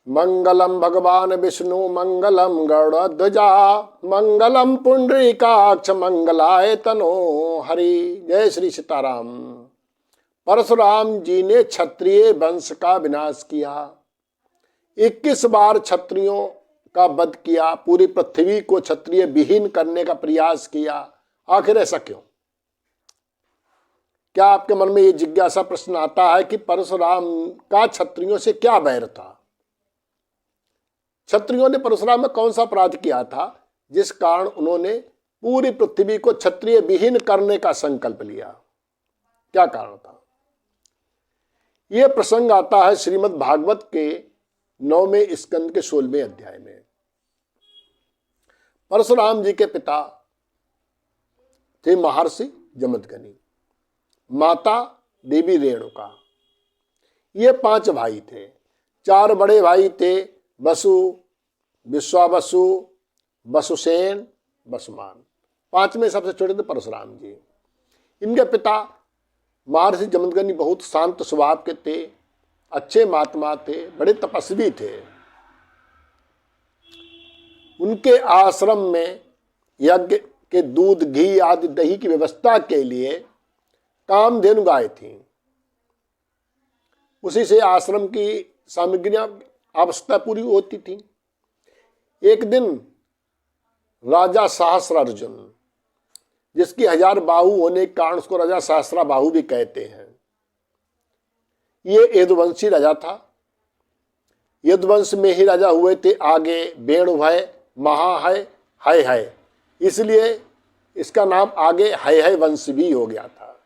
मंगलम भगवान विष्णु मंगलम गरुड़ध्वजा मंगलम पुंडरीकाक्ष मंगलाय तनो हरि। जय श्री सीताराम। परशुराम जी ने क्षत्रिय वंश का विनाश किया, 21 बार क्षत्रियों का वध किया, पूरी पृथ्वी को क्षत्रिय विहीन करने का प्रयास किया। आखिर ऐसा क्यों? क्या आपके मन में ये जिज्ञासा प्रश्न आता है कि परशुराम का क्षत्रियों से क्या बैर था? क्षत्रियों ने परशुराम में कौन सा अपराध किया था जिस कारण उन्होंने पूरी पृथ्वी को क्षत्रिय विहीन करने का संकल्प लिया? क्या कारण था? यह प्रसंग आता है श्रीमद् भागवत के 9वें स्कंद के 16वें अध्याय में। परशुराम जी के पिता थे महर्षि जमदग्नि, माता देवी रेणुका। ये 5 भाई थे। 4 बड़े भाई थे, वसु, विश्वावसु, वसुसेन, वसुमान। 5वें सबसे छोटे थे परशुराम जी। इनके पिता महर्षि जमदग्नि बहुत शांत स्वभाव के थे, अच्छे महात्मा थे, बड़े तपस्वी थे। उनके आश्रम में यज्ञ के दूध, घी आदि दही की व्यवस्था के लिए कामधेनु गाय थी। उसी से आश्रम की सामग्रियां आवश्यकता पूरी होती थी। एक दिन राजा सहस्रार्जुन, जिसकी 1000 बाहु होने के कारण उसको राजा सहस्रा बाहु भी कहते हैं, ये यदुवंशी राजा था। यदुवंश में ही राजा हुए थे। आगे वेणुभय, महाहय, हय, इसलिए इसका नाम आगे हय वंश भी हो गया था।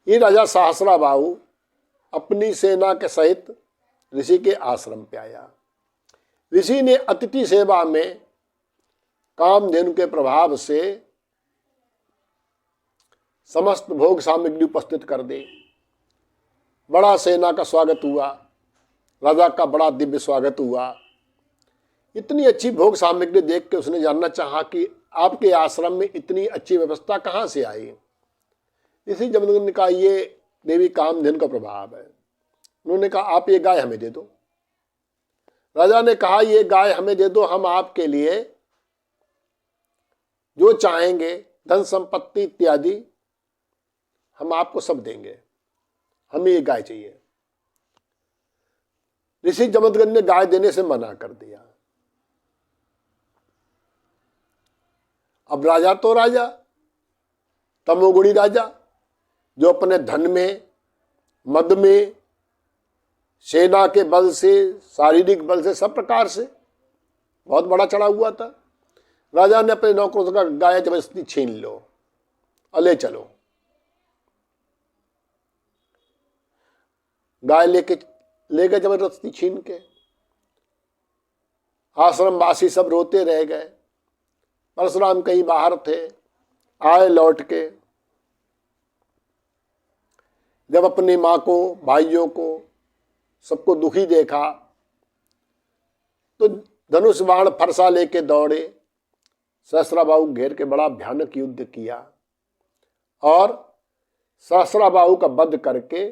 ये राजा सहस्रा बाहु अपनी सेना के सहित ऋषि के आश्रम पे आया। ऋषि ने अतिथि सेवा में कामधेनु के प्रभाव से समस्त भोग सामग्री उपस्थित कर दी। बड़ा सेना का स्वागत हुआ, राजा का बड़ा दिव्य स्वागत हुआ। इतनी अच्छी भोग सामग्री देख के उसने जानना चाहा कि आपके आश्रम में इतनी अच्छी व्यवस्था कहाँ से आई? इसी जमदग्नि ने कहा, ये देवी कामधेनु का प्रभाव है। उन्होंने कहा, आप ये गाय हमें दे दो। राजा ने कहा, ये गाय हमें दे दो, हम आपके लिए जो चाहेंगे धन संपत्ति इत्यादि हम आपको सब देंगे, हमें ये गाय चाहिए। ऋषि जमदग्नि ने गाय देने से मना कर दिया। अब राजा तो राजा, तमोगुणी राजा, जो अपने धन में, मद में, सेना के बल से, शारीरिक बल से, सब प्रकार से बहुत बड़ा चढ़ा हुआ था। राजा ने अपने नौकरों से कहा, गाय जबरदस्ती छीन लो और ले चलो। गाय ले गए जबरदस्ती छीन के। आश्रम वासी सब रोते रह गए। परशुराम कहीं बाहर थे, आए लौट के। जब अपनी माँ को, भाइयों को, सबको दुखी देखा तो धनुष बाण फरसा लेके दौड़े। सहस्राबाहु घेर के बड़ा भयानक युद्ध किया और सहस्राबाहु का वध करके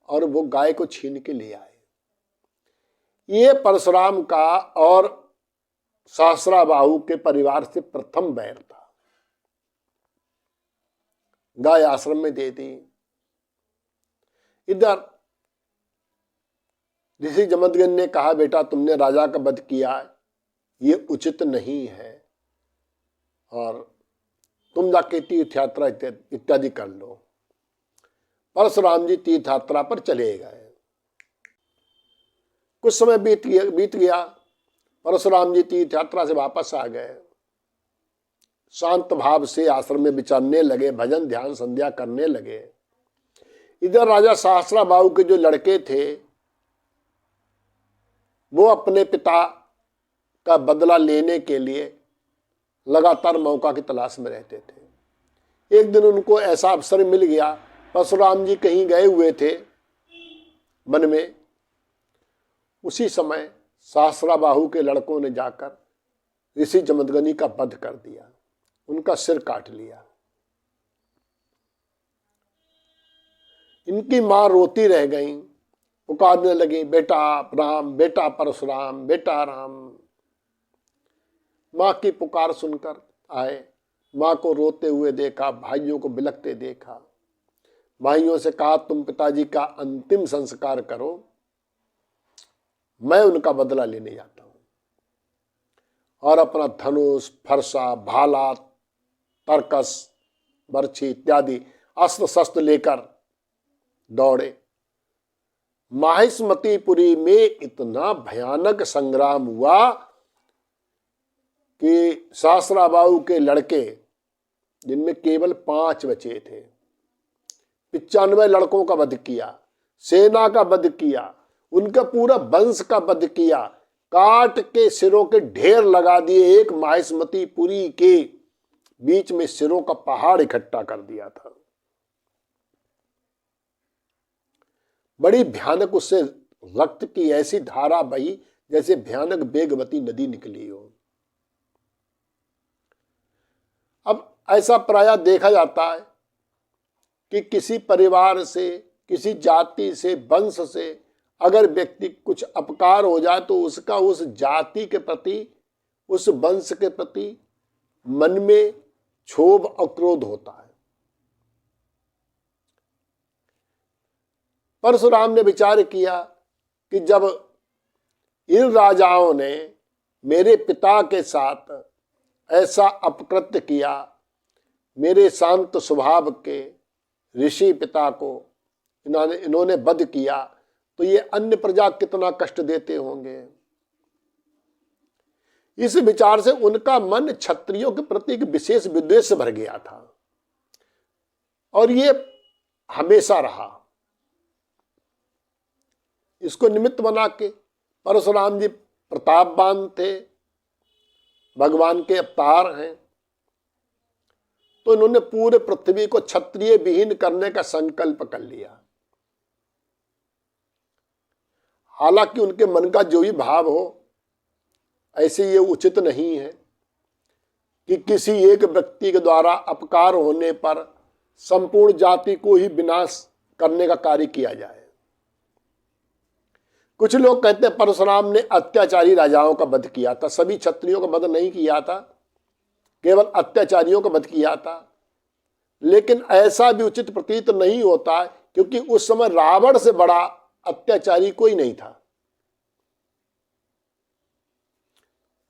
और वो गाय को छीन के ले आए। ये परशुराम का और सहस्राबाहु के परिवार से प्रथम बैर था। गाय आश्रम में दे दी। इधर ऋषि जमदग्नि ने कहा, बेटा तुमने राजा का वध किया, ये उचित नहीं है और तुम जाके तीर्थ यात्रा इत्यादि कर लो। परशुराम जी तीर्थ यात्रा पर चले गए। कुछ समय बीत गया। परशुराम जी तीर्थ यात्रा से वापस आ गए। शांत भाव से आश्रम में विचरने लगे, भजन ध्यान संध्या करने लगे। इधर राजा सहस्राबाहु के जो लड़के थे वो अपने पिता का बदला लेने के लिए लगातार मौका की तलाश में रहते थे। एक दिन उनको ऐसा अवसर मिल गया, परशुराम जी कहीं गए हुए थे वन में। उसी समय सहस्राबाहु के लड़कों ने जाकर ऋषि जमदग्नि का वध कर दिया, उनका सिर काट लिया। इनकी मां रोती रह गई। पुकारने लगी, बेटा राम, बेटा परशुराम, बेटा राम। माँ की पुकार सुनकर आए, माँ को रोते हुए देखा, भाइयों को बिलखते देखा। भाइयों से कहा, तुम पिताजी का अंतिम संस्कार करो, मैं उनका बदला लेने जाता हूं। और अपना धनुष, फरसा, भाला, तरकस, बर्छी इत्यादि अस्त्र शस्त्र लेकर दौड़े। माहिष्मतीपुरी में इतना भयानक संग्राम हुआ कि सहस्राबाहु के लड़के, जिनमें केवल 5 बचे थे, 95 लड़कों का वध किया, सेना का वध किया, उनका पूरा वंश का वध किया, काट के सिरों के ढेर लगा दिए। एक माहिष्मतीपुरी के बीच में सिरों का पहाड़ इकट्ठा कर दिया था। बड़ी भयानक उससे रक्त की ऐसी धारा बही जैसे भयानक वेगवती नदी निकली हो। अब ऐसा प्रायः देखा जाता है कि किसी परिवार से, किसी जाति से, वंश से अगर व्यक्ति कुछ अपकार हो जाए तो उसका उस जाति के प्रति, उस वंश के प्रति मन में क्षोभ और क्रोध होता है। परशुराम ने विचार किया कि जब इन राजाओं ने मेरे पिता के साथ ऐसा अपकृत्य किया, मेरे शांत स्वभाव के ऋषि पिता को इन्होंने वध किया, तो ये अन्य प्रजा कितना कष्ट देते होंगे। इस विचार से उनका मन क्षत्रियों के प्रति एक विशेष विद्वेष से भर गया था और ये हमेशा रहा। इसको निमित्त बना के परशुराम जी प्रतापवान थे, भगवान के अवतार हैं, तो इन्होंने पूरे पृथ्वी को क्षत्रिय विहीन करने का संकल्प कर लिया। हालांकि उनके मन का जो भी भाव हो, ऐसे ये उचित नहीं है कि किसी एक व्यक्ति के द्वारा अपकार होने पर संपूर्ण जाति को ही विनाश करने का कार्य किया जाए। कुछ लोग कहते हैं परशुराम ने अत्याचारी राजाओं का वध किया था, सभी क्षत्रियों का वध नहीं किया था, केवल अत्याचारियों का वध किया था। लेकिन ऐसा भी उचित प्रतीत नहीं होता है, क्योंकि उस समय रावण से बड़ा अत्याचारी कोई नहीं था।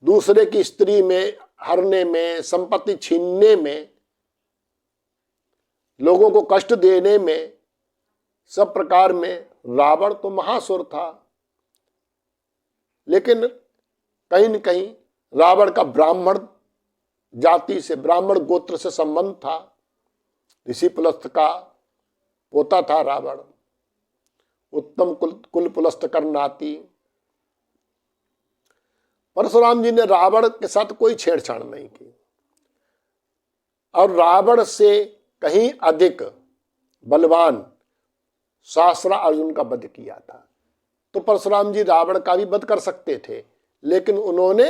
दूसरे की स्त्री में हरने में, संपत्ति छीनने में, लोगों को कष्ट देने में, सब प्रकार में रावण तो महासुर था। लेकिन कहीं न कहीं रावण का ब्राह्मण जाति से, ब्राह्मण गोत्र से संबंध था। ऋषि पुलस्त का पोता था रावण, उत्तम कुल पुलस्त करनाती। परशुराम जी ने रावण के साथ कोई छेड़छाड़ नहीं की और रावण से कहीं अधिक बलवान सहस्रा अर्जुन का वध किया था। तो परशुराम जी रावण का भी वध कर सकते थे, लेकिन उन्होंने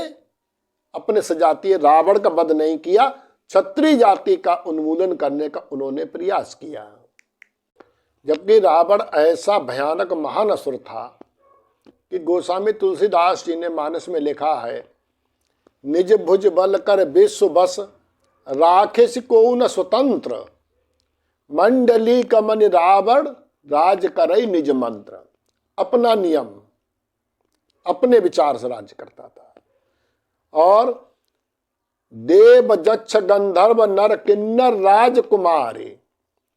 अपने सजातीय रावण का वध नहीं किया, क्षत्रिय जाति का उन्मूलन करने का उन्होंने प्रयास किया। जबकि रावण ऐसा भयानक महान असुर था कि गोस्वामी तुलसीदास जी ने मानस में लिखा है, निज भुज बल कर विश्व बस राखे को न स्वतंत्र, मंडली कमन रावण राज करई निज मंत्र। अपना नियम, अपने विचार से राज्य करता था और देव जक्ष गंधर्व नर किन्नर राजकुमारी,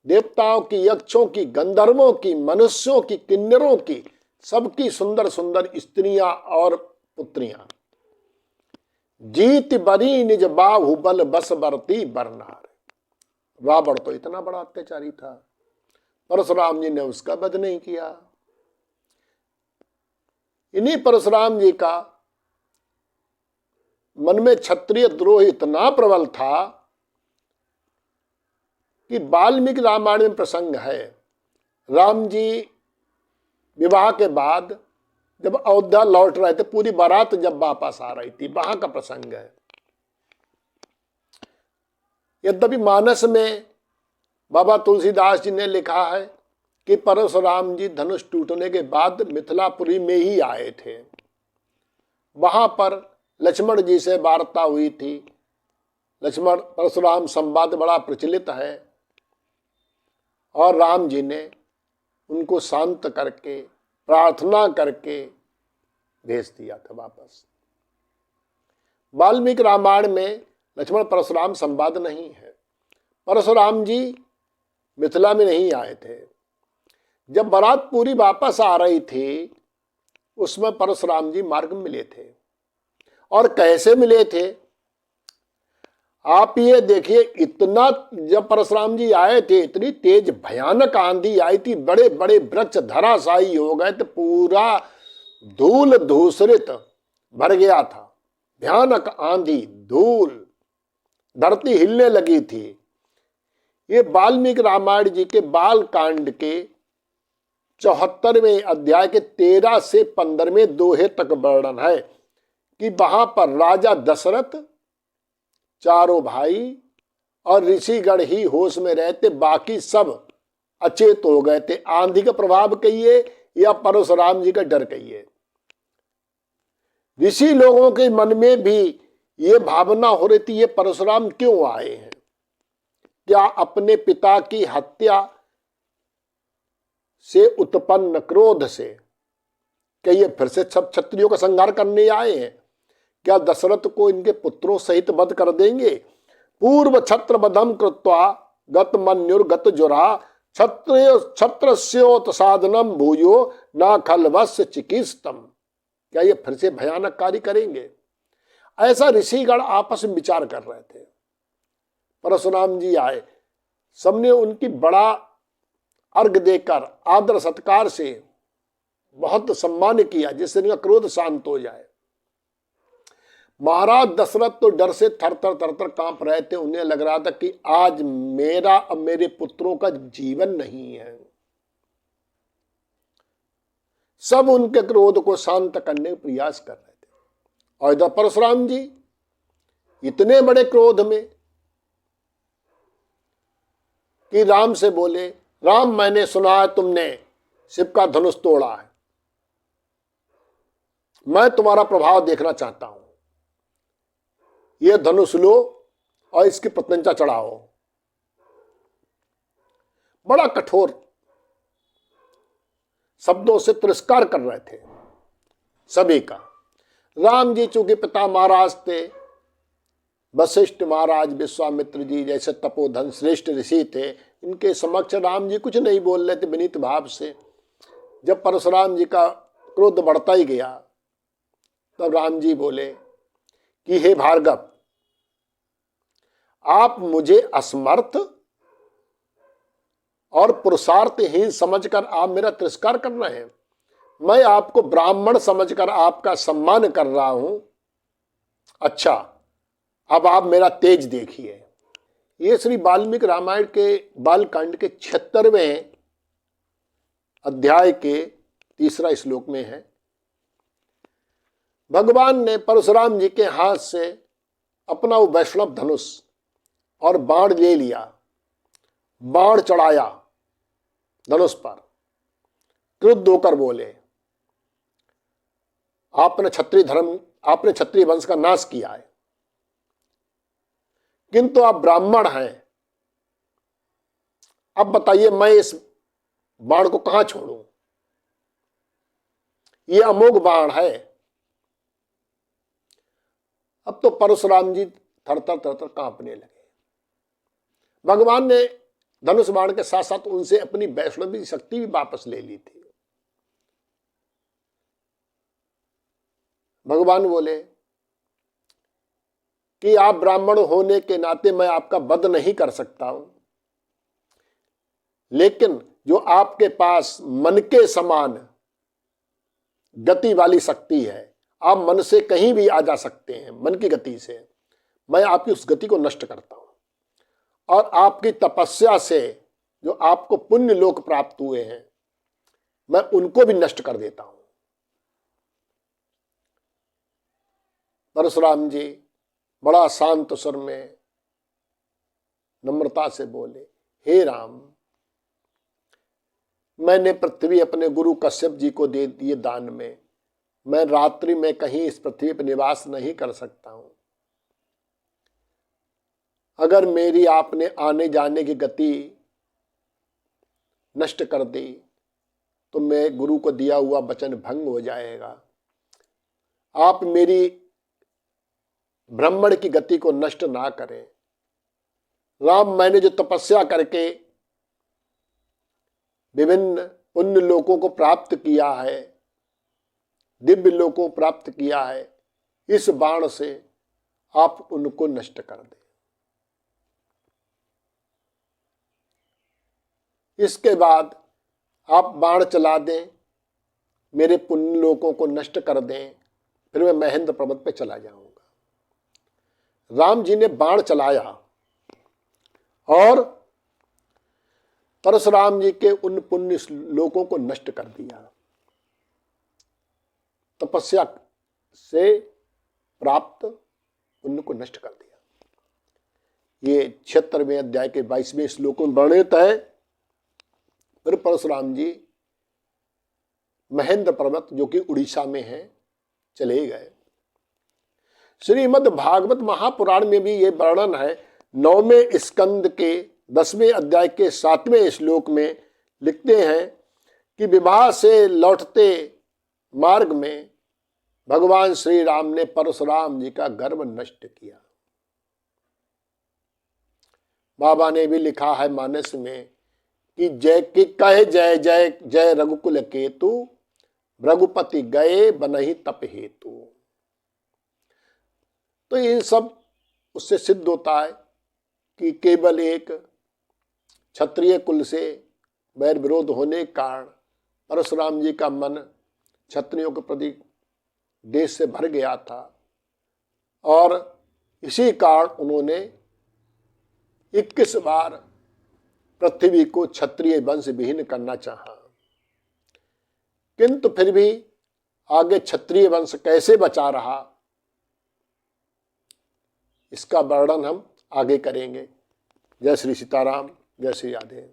देवताओं की, यक्षों की, गंधर्वों की, मनुष्यों की, किन्नरों की, सबकी सुंदर सुंदर स्त्रियां और पुत्रियां, जीत बरी निज बाहुबल बस बरती बरनार। रावण तो इतना बड़ा अत्याचारी था, परशुराम जी ने उसका वध नहीं किया। इन्हीं परशुराम जी का मन में क्षत्रिय द्रोह इतना प्रबल था कि वाल्मीकि रामायण में प्रसंग है, राम जी विवाह के बाद जब अयोध्या लौट रहे थे, पूरी बारात जब वापस आ रही थी, वहां का प्रसंग है। यद्यपि मानस में बाबा तुलसीदास जी ने लिखा है कि परशुराम जी धनुष टूटने के बाद मिथिलापुरी में ही आए थे। वहां पर लक्ष्मण जी से वार्ता हुई थी। लक्ष्मण परशुराम संवाद बड़ा प्रचलित है और राम जी ने उनको शांत करके प्रार्थना करके भेज दिया था वापस। वाल्मीकि रामायण में लक्ष्मण परशुराम संवाद नहीं है। परशुराम जी मिथिला में नहीं आए थे। जब बारात पूरी वापस आ रही थी उसमें परशुराम जी मार्ग में मिले थे। और कैसे मिले थे आप ये देखिए, इतना जब परशुराम जी आए थे इतनी तेज भयानक आंधी आई थी, बड़े बड़े वृक्ष धराशायी हो गए थे, पूरा धूल धूसरित भर गया था। भयानक आंधी, धूल, धरती हिलने लगी थी। ये वाल्मीकि रामायण जी के बाल कांड के 74वें अध्याय के 13 से 15वें दोहे तक वर्णन है कि वहां पर राजा दशरथ, चारों भाई और ऋषिगण ही होश में रहते, बाकी सब अचेत हो गए थे। आंधी का प्रभाव कहिए या परशुराम जी का डर कहिए। ऋषि लोगों के मन में भी ये भावना हो रही थी, ये परशुराम क्यों आए हैं? क्या अपने पिता की हत्या से उत्पन्न क्रोध से क्या ये फिर से सब क्षत्रियों का संहार करने आए हैं? क्या दशरथ को इनके पुत्रों सहित वध कर देंगे? पूर्व छत्र बधम कृत्वा गत मन्युर्गत जुरा छत्रस्योत साधनम भूयो न खलवस्य चिकित्सतम। क्या ये फिर से भयानक कार्य करेंगे? ऐसा ऋषिगण आपस में विचार कर रहे थे। परशुराम जी आए, सबने उनकी बड़ा अर्घ देकर आदर सत्कार से बहुत सम्मान किया जिससे इनका क्रोध शांत हो जाए। महाराज दशरथ तो डर से थर थर कांप रहे थे। उन्हें लग रहा था कि आज मेरा और मेरे पुत्रों का जीवन नहीं है। सब उनके क्रोध को शांत करने का प्रयास कर रहे थे। और इधर परशुराम जी इतने बड़े क्रोध में कि राम से बोले, राम मैंने सुना है तुमने शिव का धनुष तोड़ा है, मैं तुम्हारा प्रभाव देखना चाहता हूं। यह धनुष लो और इसकी प्रत्यंचा चढ़ाओ। बड़ा कठोर शब्दों से तिरस्कार कर रहे थे सभी का। राम जी चूंकि पिता महाराज थे, वशिष्ठ महाराज, विश्वामित्र जी जैसे तपोधन श्रेष्ठ ऋषि थे, इनके समक्ष राम जी कुछ नहीं बोल रहे थे विनीत भाव से। जब परशुराम जी का क्रोध बढ़ता ही गया तब राम जी बोले कि हे भार्गव, आप मुझे असमर्थ और पुरुषार्थहीन समझकर आप मेरा तिरस्कार कर रहे हैं। मैं आपको ब्राह्मण समझकर आपका सम्मान कर रहा हूं। अच्छा, अब आप मेरा तेज देखिए। ये श्री वाल्मीकि रामायण के बालकांड के 76वें अध्याय के 3रा श्लोक में है। भगवान ने परशुराम जी के हाथ से अपना वो वैष्णव धनुष और बाण ले लिया, बाण चढ़ाया धनुष पर, क्रुद्ध होकर बोले, आपने क्षत्रिय वंश का नाश किया है, किंतु आप ब्राह्मण हैं। अब बताइए मैं इस बाण को कहां छोड़ूं? यह अमोघ बाण है। अब तो परशुराम जी थर थर कांपने लगे। भगवान ने धनुष बाण के साथ साथ उनसे अपनी वैष्णवी शक्ति भी वापस ले ली थी। भगवान बोले कि आप ब्राह्मण होने के नाते मैं आपका वध नहीं कर सकता हूं, लेकिन जो आपके पास मन के समान गति वाली शक्ति है, आप मन से कहीं भी आ जा सकते हैं मन की गति से, मैं आपकी उस गति को नष्ट करता हूं और आपकी तपस्या से जो आपको पुण्य लोक प्राप्त हुए हैं मैं उनको भी नष्ट कर देता हूं। परशुराम जी बड़ा शांत स्वर में नम्रता से बोले, हे राम, मैंने पृथ्वी अपने गुरु कश्यप जी को दे दिए दान में। मैं रात्रि में कहीं इस पृथ्वी पर निवास नहीं कर सकता हूं। अगर मेरी आपने आने जाने की गति नष्ट कर दी तो मैं गुरु को दिया हुआ वचन भंग हो जाएगा। आप मेरी ब्राह्मण की गति को नष्ट ना करें। राम, मैंने जो तपस्या करके विभिन्न पुण्य लोकों को प्राप्त किया है, दिव्य लोकों को प्राप्त किया है, इस बाण से आप उनको नष्ट कर दें। इसके बाद आप बाण चला दें, मेरे पुण्य लोकों को नष्ट कर दें, फिर मैं महेंद्र पर्वत पे चला जाऊंगा। राम जी ने बाण चलाया और परशुराम जी के उन पुण्य लोकों को नष्ट कर दिया। तपस्या से प्राप्त पुण्य को नष्ट कर दिया। ये 76वें अध्याय के 22वें श्लोक में वर्णित है। फिर परशुराम जी महेंद्र पर्वत जो कि उड़ीसा में है चले गए। श्रीमद् भागवत महापुराण में भी ये वर्णन है। 9वें स्कंद के 10वें अध्याय के 7वें श्लोक में लिखते हैं कि विवाह से लौटते मार्ग में भगवान श्री राम ने परशुराम जी का गर्भ नष्ट किया। बाबा ने भी लिखा है मानस में कि कहे जय जय जय रघुकुल केतु, रघुपति गए बनहि तप हेतु। तो इन सब उससे सिद्ध होता है कि केवल एक क्षत्रिय कुल से वैर विरोध होने के कारण परशुराम जी का मन क्षत्रियों के प्रति देश से भर गया था और इसी कारण उन्होंने 21 बार पृथ्वी को क्षत्रिय वंश विहीन करना चाहा। किंतु फिर भी आगे क्षत्रिय वंश कैसे बचा रहा, इसका वर्णन हम आगे करेंगे। जय श्री सीताराम, जय श्री राधे।